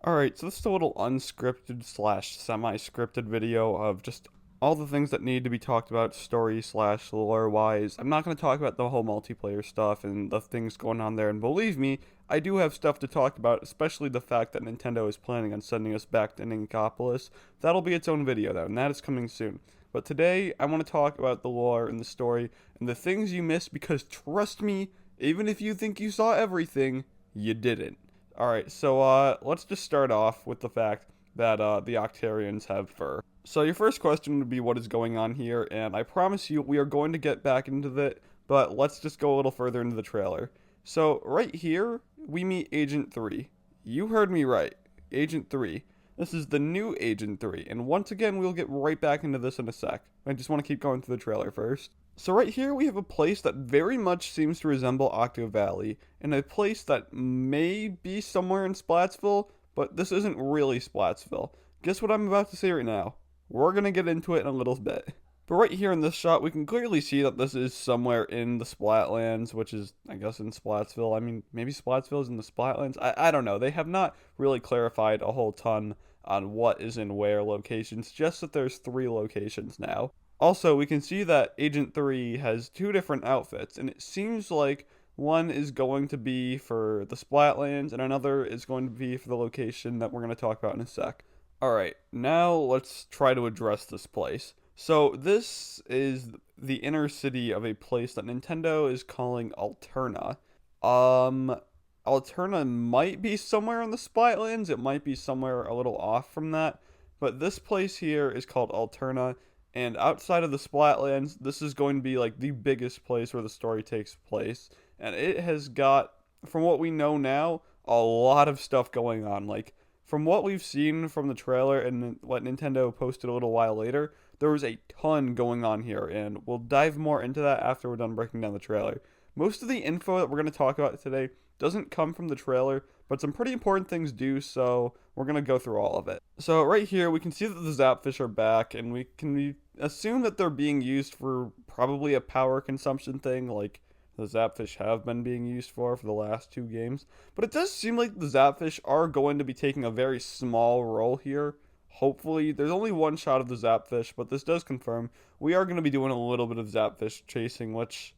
Alright, so this is a little unscripted slash semi-scripted video of just all the things that need to be talked about story slash lore wise. I'm not going to talk about the whole multiplayer stuff and the things going on there, and believe me, I do have stuff to talk about, especially the fact that Nintendo is planning on sending us back to Ninkopolis. That'll be its own video though, and that is coming soon. But today, I want to talk about the lore and the story and the things you missed because trust me, even if you think you saw everything, you didn't. Alright, so let's just start off with the fact that the Octarians have fur. So your first question would be what is going on here, and I promise you we are going to get back into that, but let's just go a little further into the trailer. So right here, we meet Agent 3. You heard me right, Agent 3. This is the new Agent 3, and once again we'll get right back into this in a sec. I just want to keep going through the trailer first. So right here we have a place that very much seems to resemble Octo Valley, and a place that may be somewhere in Splatsville, but this isn't really Splatsville. Guess what I'm about to say right now? We're gonna get into it in a little bit. But right here in this shot, we can clearly see that this is somewhere in the Splatlands, which is, I guess, in Splatsville. I mean, maybe Splatsville is in the Splatlands? I don't know. They have not really clarified a whole ton on what is in where locations, just that there's 3 locations now. Also, we can see that Agent 3 has 2 different outfits, and it seems like one is going to be for the Splatlands, and another is going to be for the location that we're going to talk about in a sec. Alright, now let's try to address this place. So, this is the inner city of a place that Nintendo is calling Alterna. Alterna might be somewhere in the Splatlands, it might be somewhere a little off from that, but this place here is called Alterna, and outside of the Splatlands, this is going to be like the biggest place where the story takes place. And it has got, from what we know now, a lot of stuff going on. Like, from what we've seen from the trailer and what Nintendo posted a little while later, there was a ton going on here. And we'll dive more into that after we're done breaking down the trailer. Most of the info that we're going to talk about today doesn't come from the trailer, but some pretty important things do, so we're going to go through all of it. So right here, we can see that the Zapfish are back, and we can assume that they're being used for probably a power consumption thing, like the Zapfish have been being used for the last 2 games. But it does seem like the Zapfish are going to be taking a very small role here. Hopefully, there's only one shot of the Zapfish, but this does confirm we are going to be doing a little bit of Zapfish chasing, which...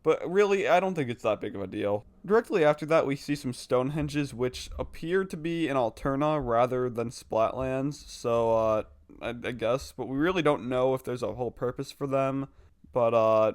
But really, I don't think it's that big of a deal. Directly after that, we see some Stonehenges, which appear to be in Alterna rather than Splatlands, so, I guess. But we really don't know if there's a whole purpose for them. But,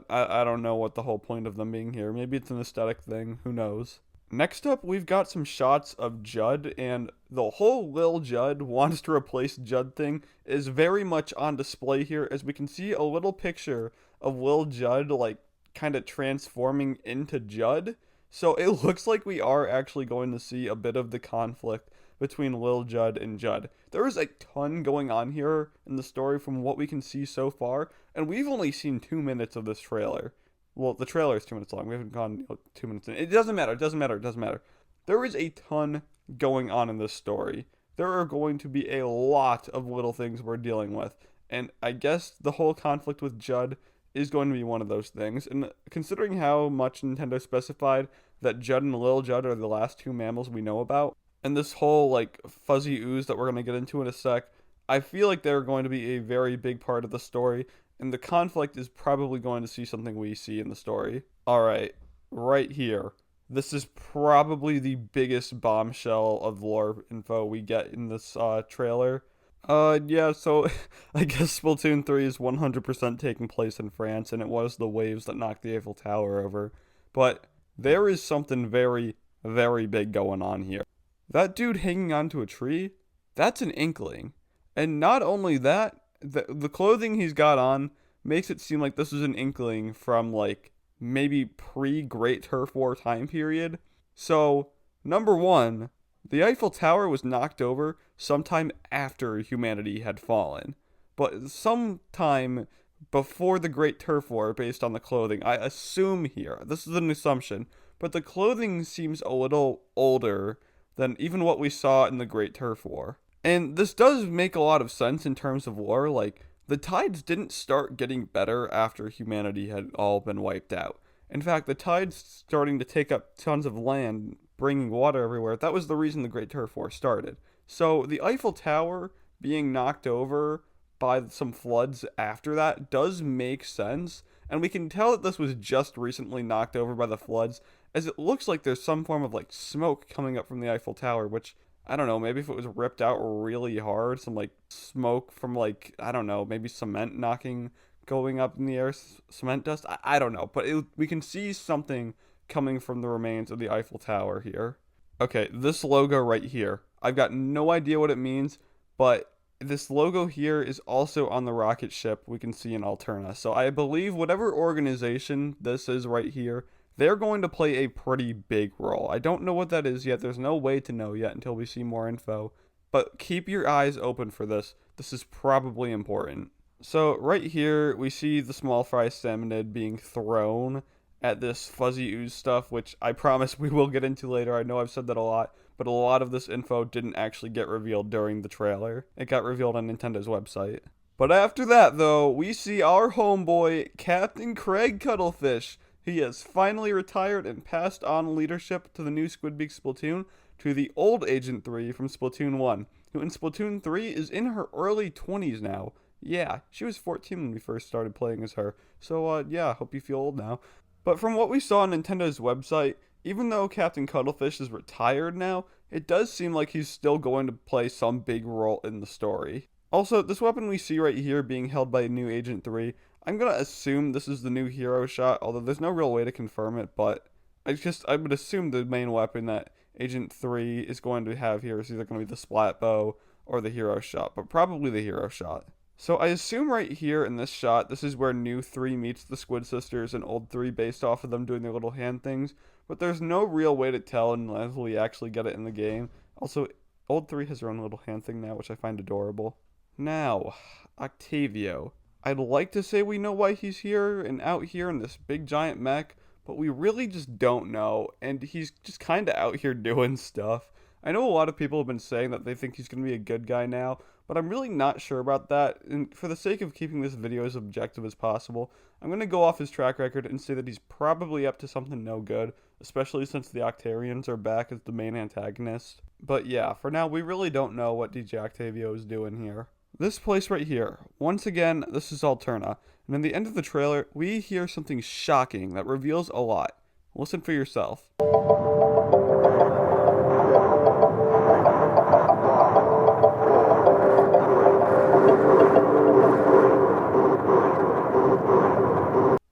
I don't know what the whole point of them being here. Maybe it's an aesthetic thing, who knows. Next up, we've got some shots of Judd, and the whole Lil Judd wants to replace Judd thing is very much on display here, as we can see a little picture of Lil Judd, like, kind of transforming into Judd. So it looks like we are actually going to see a bit of the conflict between Lil Judd and Judd. There is a ton going on here in the story from what we can see so far, and we've only seen 2 minutes of this trailer. Well, the trailer is 2 minutes long. We haven't gone 2 minutes in. It doesn't matter. It doesn't matter. It doesn't matter. There is a ton going on in this story. There are going to be a lot of little things we're dealing with. And I guess the whole conflict with Judd is going to be one of those things. And considering how much Nintendo specified that Judd and Lil Judd are the last 2 mammals we know about, and this whole like fuzzy ooze that we're going to get into in a sec, I feel like they're going to be a very big part of the story, and the conflict is probably going to see something we see in the story. Alright, right here. This is probably the biggest bombshell of lore info we get in this trailer. Yeah, so I guess Splatoon 3 is 100% taking place in France, and it was the waves that knocked the Eiffel Tower over. But there is something very, very big going on here. That dude hanging onto a tree, that's an inkling. And not only that, the clothing he's got on makes it seem like this is an inkling from, like, maybe pre-Great Turf War time period. So, number one, the Eiffel Tower was knocked over sometime after humanity had fallen, but sometime before the Great Turf War based on the clothing. I assume here, this is an assumption, but the clothing seems a little older than even what we saw in the Great Turf War. And this does make a lot of sense in terms of lore, like, the tides didn't start getting better after humanity had all been wiped out. In fact, the tides starting to take up tons of land bringing water everywhere, that was the reason the Great Turf War started. So the Eiffel Tower being knocked over by some floods after that does make sense, and we can tell that this was just recently knocked over by the floods, as it looks like there's some form of like smoke coming up from the Eiffel Tower, which I don't know, maybe if it was ripped out really hard, some like smoke from like, I don't know, maybe cement knocking going up in the air, cement dust. I don't know, but we can see something coming from the remains of the Eiffel Tower here. Okay, this logo right here. I've got no idea what it means, but this logo here is also on the rocket ship we can see in Alterna. So I believe whatever organization this is right here, they're going to play a pretty big role. I don't know what that is yet. There's no way to know yet until we see more info. But keep your eyes open for this. This is probably important. So right here, we see the small fry salmonid being thrown at this fuzzy ooze stuff, which I promise we will get into later. I know I've said that a lot, but a lot of this info didn't actually get revealed during the trailer. It got revealed on Nintendo's website. But after that, though, we see our homeboy, Captain Craig Cuttlefish. He has finally retired and passed on leadership to the new Squidbeak Splatoon to the old Agent 3 from Splatoon 1, who in Splatoon 3 is in her early 20s now. Yeah, she was 14 when we first started playing as her, so yeah, hope you feel old now. But from what we saw on Nintendo's website, even though Captain Cuttlefish is retired now, it does seem like he's still going to play some big role in the story. Also, this weapon we see right here being held by new Agent 3, I'm gonna assume this is the new hero shot, although there's no real way to confirm it, but I would assume the main weapon that Agent 3 is going to have here is either going to be the splat bow or the hero shot, but probably the hero shot. So I assume right here in this shot, this is where new 3 meets the Squid Sisters and old 3 based off of them doing their little hand things, but there's no real way to tell unless we actually get it in the game. Also, old 3 has her own little hand thing now, which I find adorable. Now, Octavio. I'd like to say we know why he's here and out here in this big giant mech, but we really just don't know, and he's just kind of out here doing stuff. I know a lot of people have been saying that they think he's going to be a good guy now, but I'm really not sure about that, and for the sake of keeping this video as objective as possible, I'm going to go off his track record and say that he's probably up to something no good, especially since the Octarians are back as the main antagonist. But yeah, for now, we really don't know what DJ Octavio is doing here. This place right here, once again, this is Alterna, and in the end of the trailer, we hear something shocking that reveals a lot. Listen for yourself.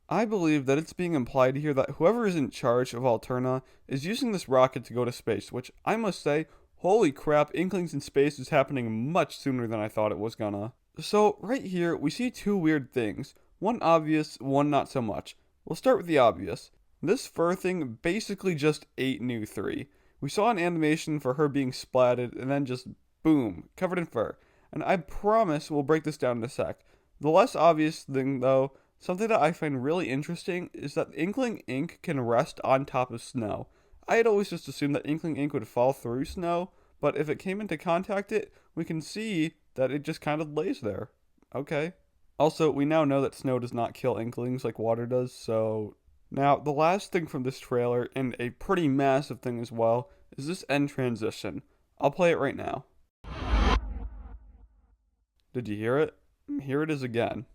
I believe that it's being implied here that whoever is in charge of Alterna is using this rocket to go to space, which I must say, holy crap, Inklings in space is happening much sooner than I thought it was gonna. So, right here, we see 2 weird things. One obvious, one not so much. We'll start with the obvious. This fur thing basically just ate new 3. We saw an animation for her being splatted, and then just boom, covered in fur. And I promise we'll break this down in a sec. The less obvious thing, though, something that I find really interesting, is that Inkling ink can rest on top of snow. I had always just assumed that Inkling ink would fall through snow, but if it came into contact we can see that it just kind of lays there. Okay. Also, we now know that snow does not kill Inklings like water does, so... Now, the last thing from this trailer, and a pretty massive thing as well, is this end transition. I'll play it right now. Did you hear it? Here it is again.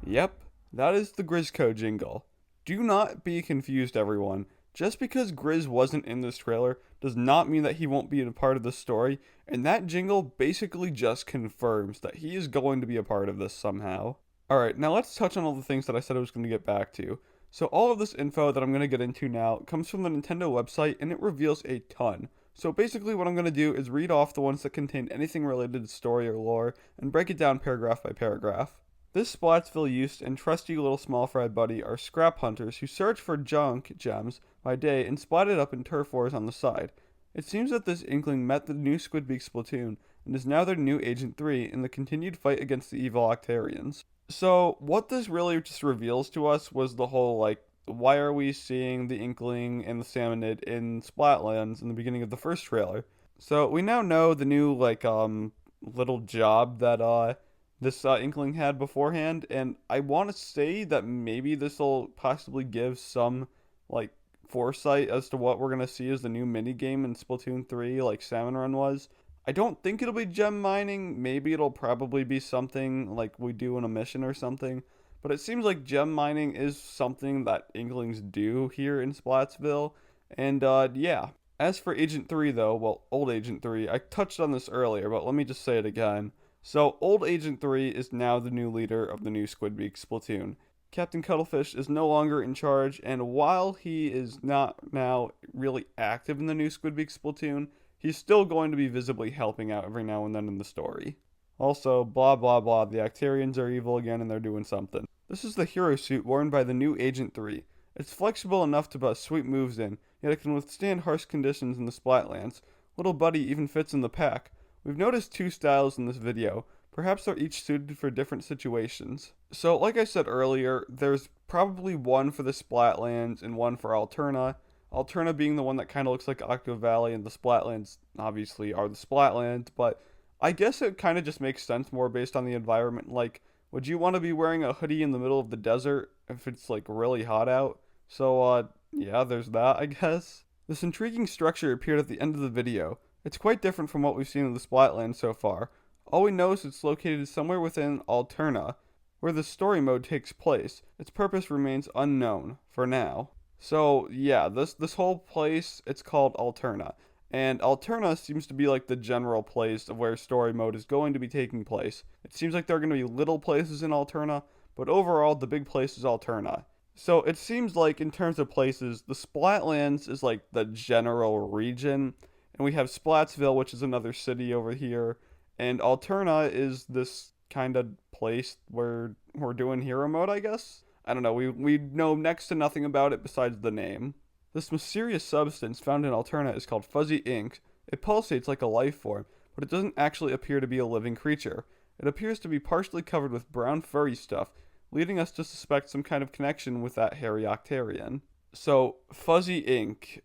Yep, that is the Grizzco jingle. Do not be confused, everyone. Just because Grizz wasn't in this trailer does not mean that he won't be a part of the story, and that jingle basically just confirms that he is going to be a part of this somehow. Alright, now let's touch on all the things that I said I was going to get back to. So all of this info that I'm going to get into now comes from the Nintendo website, and it reveals a ton. So basically what I'm going to do is read off the ones that contain anything related to story or lore, and break it down paragraph by paragraph. This Splatsville youth and trusty little small fry buddy are scrap hunters who search for junk gems by day and splat it up in turf wars on the side. It seems that this Inkling met the new Squidbeak Splatoon and is now their new Agent 3 in the continued fight against the evil Octarians. So what this really just reveals to us was the whole, like, why are we seeing the Inkling and the Salmonid in Splatlands in the beginning of the first trailer? So we now know the new, like, little job that, this Inkling had beforehand, and I want to say that maybe this will possibly give some, like, foresight as to what we're going to see as the new minigame in Splatoon 3, like Salmon Run was. I don't think it'll be gem mining. Maybe it'll probably be something like we do in a mission or something. But it seems like gem mining is something that Inklings do here in Splatsville. And yeah. As for Agent 3, though, well, old Agent 3, I touched on this earlier, but let me just say it again. So, old Agent 3 is now the new leader of the new Squidbeak Splatoon. Captain Cuttlefish is no longer in charge, and while he is not now really active in the new Squidbeak Splatoon, he's still going to be visibly helping out every now and then in the story. Also, blah blah blah, the Actarians are evil again and they're doing something. This is the hero suit worn by the new Agent 3. It's flexible enough to bust sweet moves in, yet it can withstand harsh conditions in the Splatlands. Little Buddy even fits in the pack. We've noticed two styles in this video. Perhaps they're each suited for different situations. So, like I said earlier, there's probably one for the Splatlands and one for Alterna. Alterna being the one that kind of looks like Octo Valley, and the Splatlands obviously are the Splatlands, but I guess it kind of just makes sense more based on the environment. Like, would you want to be wearing a hoodie in the middle of the desert if it's like really hot out? So, yeah, there's that, I guess. This intriguing structure appeared at the end of the video. It's quite different from what we've seen in the Splatlands so far. All we know is it's located somewhere within Alterna, where the story mode takes place. Its purpose remains unknown, for now. So, yeah, this whole place, it's called Alterna. And Alterna seems to be like the general place of where story mode is going to be taking place. It seems like there are going to be little places in Alterna, but overall, the big place is Alterna. So it seems like in terms of places, the Splatlands is like the general region, and we have Splatsville, which is another city over here, and Alterna is this kind of place where we're doing hero mode, I guess? I don't know, we know next to nothing about it besides the name. This mysterious substance found in Alterna is called fuzzy ink. It pulsates like a life form, but it doesn't actually appear to be a living creature. It appears to be partially covered with brown furry stuff, leading us to suspect some kind of connection with that hairy Octarian. So, fuzzy ink,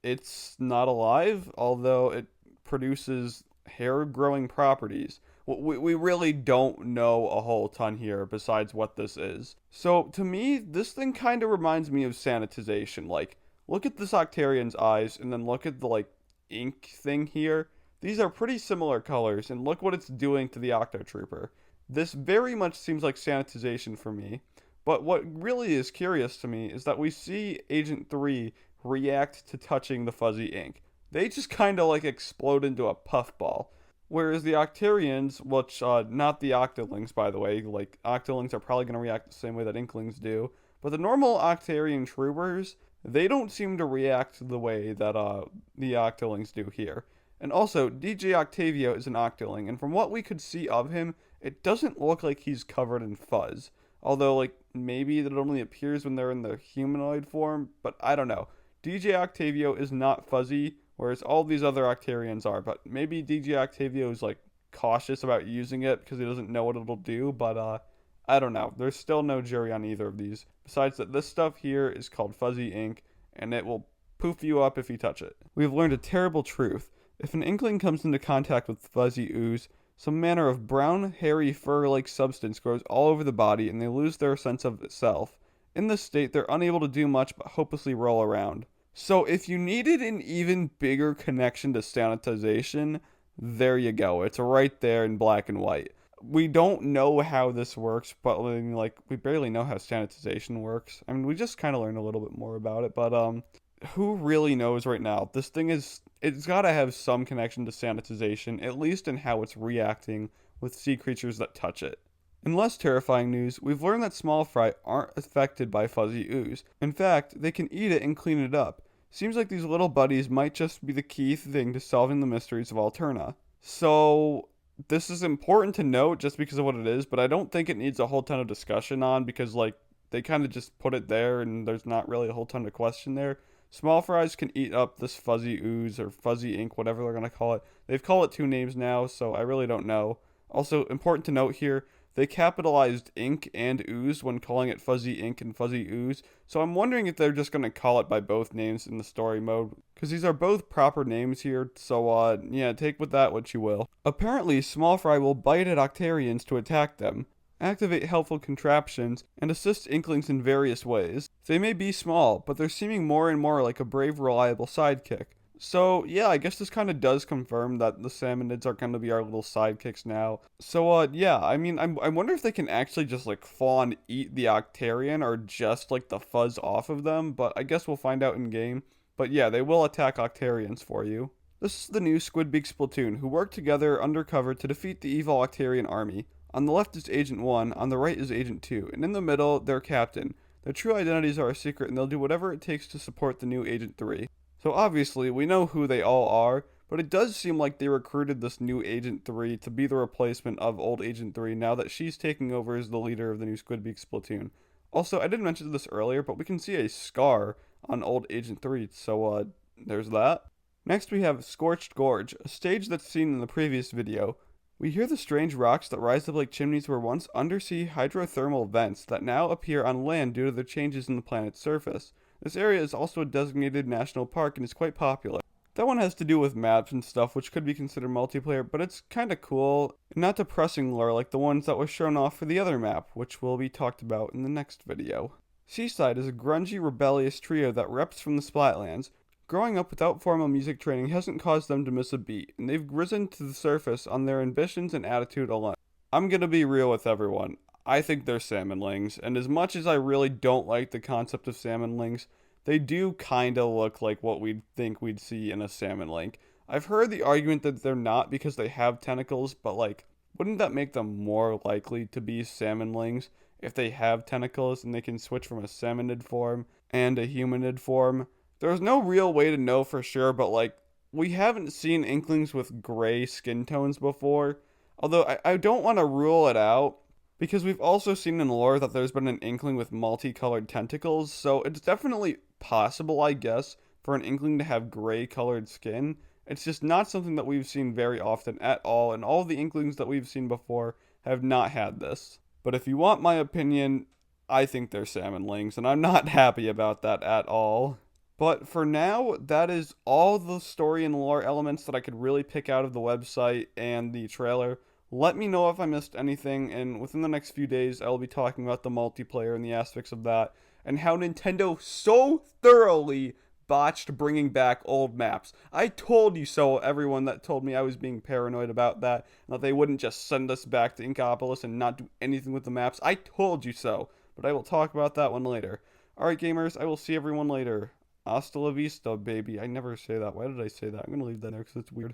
it's not alive, although it produces hair-growing properties. We really don't know a whole ton here besides what this is. So, to me, this thing kind of reminds me of sanitization. Like, look at this Octarian's eyes, and then look at the, like, ink thing here. These are pretty similar colors, and look what it's doing to the Octotrooper. This very much seems like sanitization for me, but what really is curious to me is that we see Agent 3 react to touching the fuzzy ink. They just kind of like explode into a puffball. Whereas the Octarians, which, not the Octolings by the way, like Octolings are probably going to react the same way that Inklings do, but the normal Octarian troopers, they don't seem to react the way that the Octolings do here. And also, DJ Octavio is an Octoling, and from what we could see of him, it doesn't look like he's covered in fuzz. Although, like, maybe that only appears when they're in the humanoid form, but I don't know. DJ Octavio is not fuzzy, whereas all these other Octarians are, but maybe DJ Octavio is, like, cautious about using it because he doesn't know what it'll do, but, I don't know. There's still no jury on either of these. Besides that, this stuff here is called fuzzy ink, and it will poof you up if you touch it. We've learned a terrible truth. If an Inkling comes into contact with fuzzy ooze, some manner of brown, hairy, fur-like substance grows all over the body and they lose their sense of self. In this state, they're unable to do much but hopelessly roll around. So if you needed an even bigger connection to sanitization, there you go. It's right there in black and white. We don't know how this works, but like we barely know how sanitization works. I mean, we just kind of learned a little bit more about it, but who really knows right now? This thing it's got to have some connection to sanitization, at least in how it's reacting with sea creatures that touch it. In less terrifying news, we've learned that small fry aren't affected by fuzzy ooze. In fact, they can eat it and clean it up. Seems like these little buddies might just be the key thing to solving the mysteries of Alterna. So, this is important to note just because of what it is, but I don't think it needs a whole ton of discussion on because, like, they kind of just put it there and there's not really a whole ton of question there. Small fries can eat up this fuzzy ooze or fuzzy ink, whatever they're going to call it. They've called it two names now, so I really don't know. Also, important to note here, they capitalized ink and ooze when calling it fuzzy ink and fuzzy ooze, so I'm wondering if they're just going to call it by both names in the story mode, because these are both proper names here, so yeah, take with that what you will. Apparently, Small Fry will bite at Octarians to attack them. activate helpful contraptions, and assist Inklings in various ways. They may be small, but they're seeming more and more like a brave, reliable sidekick. So, yeah, I guess this kind of does confirm that the Salmonids are going to be our little sidekicks now. So, yeah, I mean, I wonder if they can actually just, like, fawn eat the Octarian or just, like, the fuzz off of them, but I guess we'll find out in game. But yeah, they will attack Octarians for you. This is the new Squidbeak Splatoon, who work together undercover to defeat the evil Octarian army. On the left is Agent 1, on the right is Agent 2, and in the middle, their captain. Their true identities are a secret, and they'll do whatever it takes to support the new Agent 3. So obviously, we know who they all are, but it does seem like they recruited this new Agent 3 to be the replacement of old Agent 3 now that she's taking over as the leader of the new Squidbeak Splatoon. Also, I didn't mention this earlier, but we can see a scar on old Agent 3, so there's that. Next we have Scorched Gorge, a stage that's seen in the previous video. We hear the strange rocks that rise up like chimneys were once undersea hydrothermal vents that now appear on land due to the changes in the planet's surface. This area is also a designated national park and is quite popular. That one has to do with maps and stuff, which could be considered multiplayer, but it's kinda cool, and not depressing lore like the ones that were shown off for the other map, which will be talked about in the next video. Seaside is a grungy, rebellious trio that reps from the Splatlands. Growing up without formal music training hasn't caused them to miss a beat, and they've risen to the surface on their ambitions and attitude alone. I'm gonna be real with everyone. I think they're salmonlings, and as much as I really don't like the concept of salmonlings, they do kinda look like what we'd think we'd see in a salmonling. I've heard the argument that they're not because they have tentacles, but like, wouldn't that make them more likely to be salmonlings if they have tentacles and they can switch from a salmonid form and a humanid form? There's no real way to know for sure, but like, we haven't seen Inklings with gray skin tones before. Although I don't want to rule it out, because we've also seen in lore that there's been an Inkling with multicolored tentacles, so it's definitely possible, I guess, for an Inkling to have gray colored skin. It's just not something that we've seen very often at all, and all of the Inklings that we've seen before have not had this. But if you want my opinion, I think they're salmonlings, and I'm not happy about that at all. But for now, that is all the story and lore elements that I could really pick out of the website and the trailer. Let me know if I missed anything, and within the next few days, I will be talking about the multiplayer and the aspects of that, and how Nintendo so thoroughly botched bringing back old maps. I told you so, everyone that told me I was being paranoid about that, and that they wouldn't just send us back to Inkopolis and not do anything with the maps. I told you so, but I will talk about that one later. Alright gamers, I will see everyone later. Hasta la vista, baby. I never say that. Why did I say that? I'm gonna leave that there because it's weird.